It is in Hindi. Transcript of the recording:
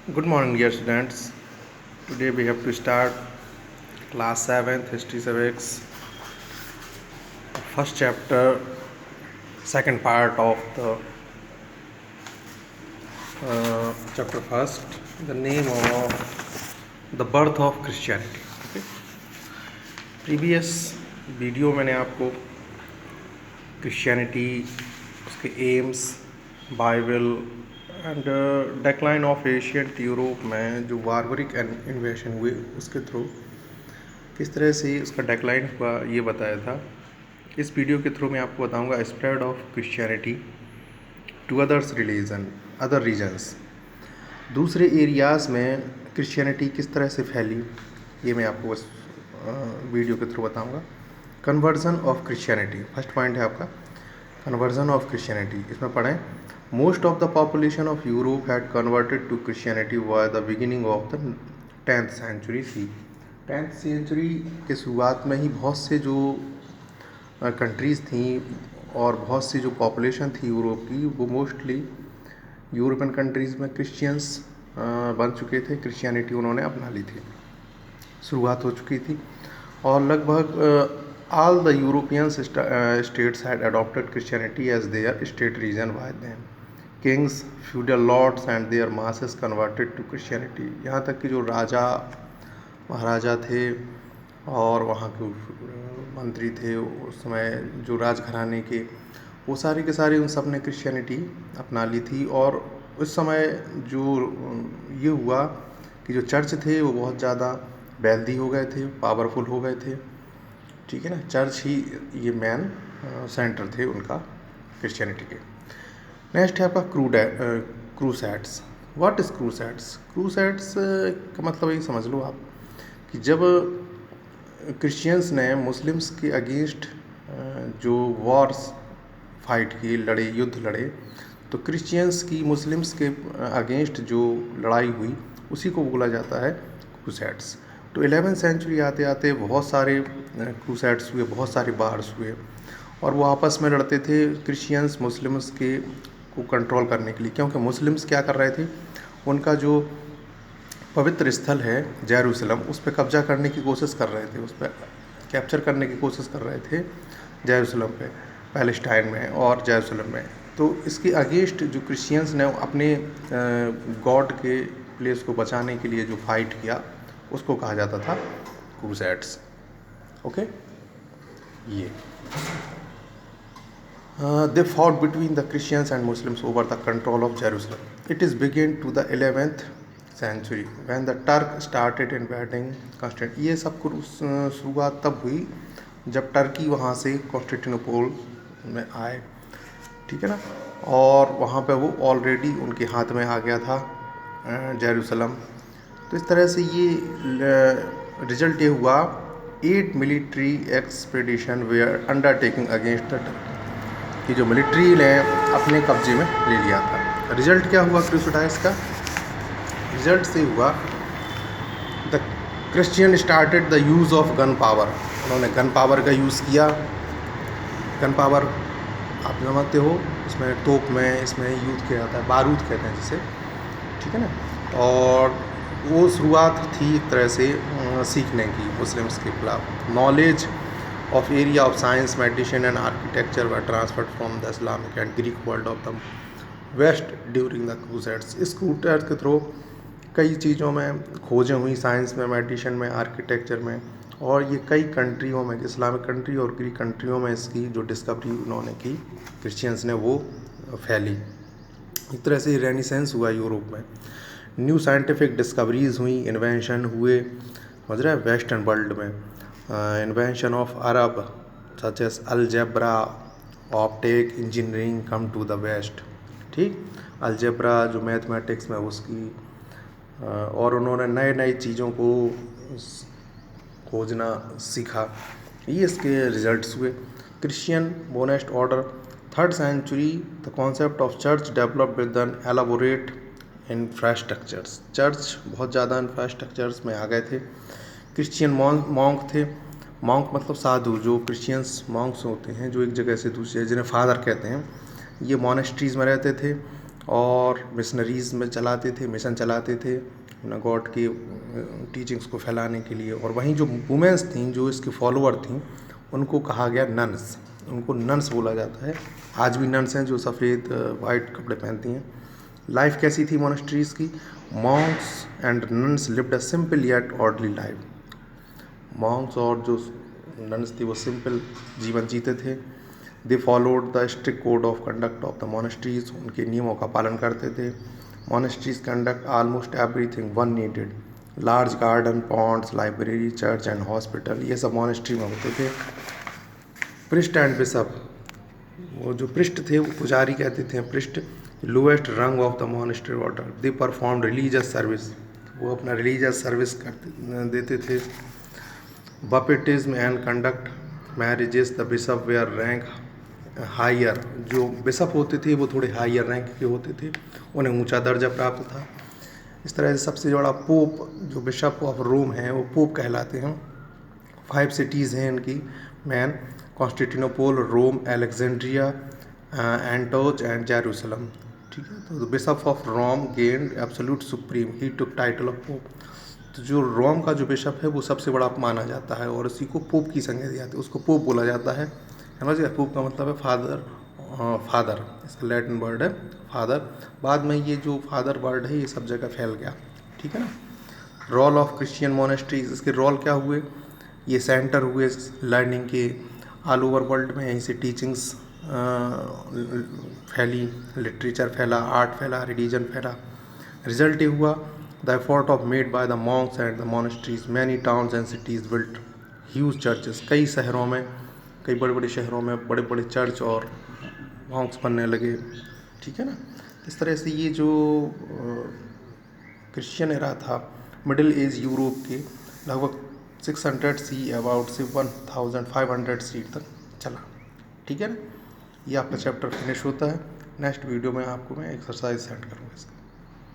Good morning, dear students. Today we have to start class 7th History Civics, first chapter, second part of the chapter first, the name of the birth of Christianity. Okay. Previous video मैंने आपको क्रिश्चियनिटी, उसके AIIMS, Bible and decline of ancient Europe में जो बारबरिक इन्वेशन हुए उसके थ्रू किस तरह से उसका डेक्लाइन हुआ ये बताया था। इस वीडियो के थ्रू मैं आपको बताऊंगा spread of Christianity to other regions, दूसरे एरियाज़ में क्रिश्चियनिटी किस तरह से फैली, ये मैं आपको बस वीडियो के थ्रू बताऊंगा। Conversion of Christianity first point है आपका, कन्वर्जन ऑफ क्रिश्चियनिटी। इसमें पढ़ें, most of the population of Europe had converted to Christianity by the beginning of the 10th century C. 10th century के शुरुआत में ही बहुत से जो कंट्रीज़ थी और बहुत सी जो पॉपुलेशन थी यूरोप की, वो मोस्टली यूरोपियन कंट्रीज़ में क्रिश्चियंस बन चुके थे। क्रिश्चियनिटी उन्होंने अपना ली थी, शुरुआत हो चुकी थी और लगभग all the European states had adopted Christianity as their state religion by then. Kings, feudal lords and their masses converted to Christianity. यहाँ तक कि जो राजा महाराजा थे और वहाँ के मंत्री थे उस समय, जो राजघराने के, वो सारे के सारे उन सब ने क्रिश्चियनिटी अपना ली थी। और उस समय जो ये हुआ कि जो चर्च थे वो बहुत ज़्यादा वेल्दी हो गए थे, पावरफुल हो गए थे, ठीक है ना। चर्च ही ये मेन सेंटर थे उनका क्रिश्चियनिटी के। नेक्स्ट है आपका क्रूसैड्स। What is क्रूसैड्स? क्रूसैड्स का मतलब ये समझ लो आप कि जब क्रिश्चियंस ने मुस्लिम्स के अगेंस्ट जो वॉर्स फाइट किए, लड़े, युद्ध लड़े, तो क्रिश्चियंस की मुस्लिम्स के अगेंस्ट जो लड़ाई हुई उसी को बोला जाता है क्रूसैड्स। तो 11th सेंचुरी आते आते बहुत सारे क्रूसैड्स हुए, बहुत सारे वार्स हुए और वो आपस में लड़ते थे क्रिश्चियंस मुस्लिम्स के को कंट्रोल करने के लिए। क्योंकि मुस्लिम्स क्या कर रहे थे, उनका जो पवित्र स्थल है जेरूसलम, उस पर कब्जा करने की कोशिश कर रहे थे, उस पर कैप्चर करने की कोशिश कर रहे थे जेरूसलम पे, पैलेस्टाइन में और जेरूसलम में। तो इसके अगेंस्ट जो क्रिश्चियंस ने अपने गॉड के प्लेस को बचाने के लिए जो फाइट किया उसको कहा जाता था क्रूसैड्स। ओके, ये they fought between the Christians and Muslims over the control of Jerusalem. It is begin to the 11th century when the Turk started invading constant. ये सब शुरुआत तब हुई जब टर्की वहाँ से कॉन्स्टेंटिनोपल में आए, ठीक है ना। और वहाँ पे वो ऑलरेडी उनके हाथ में आ गया था जेरूसलम। तो इस तरह से ये रिजल्ट ये हुआ, 8 military expedition were undertaking against the Turkey, कि जो मिलिट्री ने अपने कब्जे में ले लिया था। रिजल्ट क्या हुआ क्रूसैड्स का? रिजल्ट से हुआ the Christian started the use of gun power. उन्होंने गन पावर का यूज़ किया। गन पावर आप समझते हो, इसमें तोप में इसमें यूज़ किया जाता है, बारूद कहते हैं जिसे, ठीक है ना। और वो शुरुआत थी एक तरह से सीखने की मुस्लिम्स के खिलाफ। Knowledge of area of science, medicine and architecture were transferred from the Islamic and Greek world of the west during the crusades. इस क्रूसैड्स के थ्रू कई चीज़ों में खोजें हुई, साइंस में, मेडिसिन में, आर्किटेक्चर में, और ये कई कंट्रियों में, इस्लामिक कंट्री और ग्रीक कंट्रियों में इसकी जो डिस्कवरी उन्होंने की क्रिश्चियंस ने, वो फैली। एक तरह से रेनेसेंस हुआ यूरोप में, न्यू साइंटिफिक डिस्कवरीज हुई, इन्वेंशन हुए, समझ रहे हैं, वेस्टर्न वर्ल्ड में। Invention of Arab such as algebra, optic, engineering come to the west, ठीक। अलजेब्रा जो मैथमेटिक्स में उसकी, और उन्होंने नए नए चीज़ों को खोजना सीखा, ये इसके रिजल्ट्स हुए। Christian monastic order 3rd century, the concept of church develop with an elaborate infrastructures. Church बहुत ज़्यादा इंफ्रास्ट्रक्चर्स में आ गए थे। क्रिश्चियन मॉन्क थे, मॉन्क मतलब साधु, जो क्रिश्चियंस मॉन्क्स होते हैं जो एक जगह से दूसरी, जिन्हें फादर कहते हैं, ये मोनेस्ट्रीज़ में रहते थे और मिशनरीज़ में चलाते थे, मिशन चलाते थे अपना गॉड की टीचिंग्स को फैलाने के लिए। और वहीं जो वुमेन्स थीं जो इसके फॉलोअर थीं उनको कहा गया नन्स, उनको नन्स बोला जाता है। आज भी नन्स हैं जो सफ़ेद वाइट कपड़े पहनती हैं। लाइफ कैसी थी मोनेस्ट्रीज़ की? Monks and nuns lived a simple yet orderly life. Monks और जो नन्स थी वो सिंपल जीवन जीते थे। They followed the strict code of conduct of the monasteries, उनके नियमों का पालन करते थे। Monasteries conduct almost everything one needed, large garden, ponds, library, church and hospital, ये सब मोनेस्ट्री में होते थे। प्रिस्ट एंड बिशप, वो जो प्रिस्ट थे वो पुजारी कहते थे। Priest lowest rung of the monastery order, they perform religious service, वो अपना रिलीजियस सर्विस करते देते थे। Baptism and conduct marriages, the bishop were rank higher, जो बिशप होते थे वो थोड़े हायर रैंक के होते थे, उन्हें ऊंचा दर्जा प्राप्त था। इस तरह से सबसे बड़ा पोप जो बिशप ऑफ रोम है वो पोप कहलाते हैं। 5 सिटीज़ हैं इनकी main, Constantinople, Rome, Alexandria, Antioch and Jerusalem. ठीक है, तो bishop of Rome gained absolute supreme, he took title of Pope. तो जो रोम का जो बिशप है वो सबसे बड़ा माना जाता है और उसी को पोप की संज्ञा दी जाती है, उसको पोप बोला जाता है। समझ गए? पोप का मतलब है फादर, इसका लैटिन वर्ड है फादर। बाद में ये जो फादर वर्ड है ये सब जगह फैल गया। ठीक है ना। रोल ऑफ क्रिश्चियन मोनेस्ट्रीज, इसके रोल क्या हुए? ये सेंटर हुए लर्निंग के ऑल ओवर वर्ल्ड में, यहीं से टीचिंग्स फैली, लिटरेचर फैला, आर्ट फैला, रिलीजन फैला। रिजल्ट ये हुआ the effort of made by the Monks and the monasteries, many towns and cities built huge churches, कई शहरों में, कई बड़े बड़े शहरों में बड़े बड़े चर्च और मॉन्क्स बनने लगे। ठीक है ना। इस तरह से ये जो क्रिश्चियन एरा था मिडिल एज यूरोप के लगभग 600 सी अबाउट से 1500 सी तक चला। ठीक है ना। ये आपका चैप्टर फिनिश होता है। नेक्स्ट वीडियो में आपको मैं एक्सरसाइज सेंड करूँगा इसका।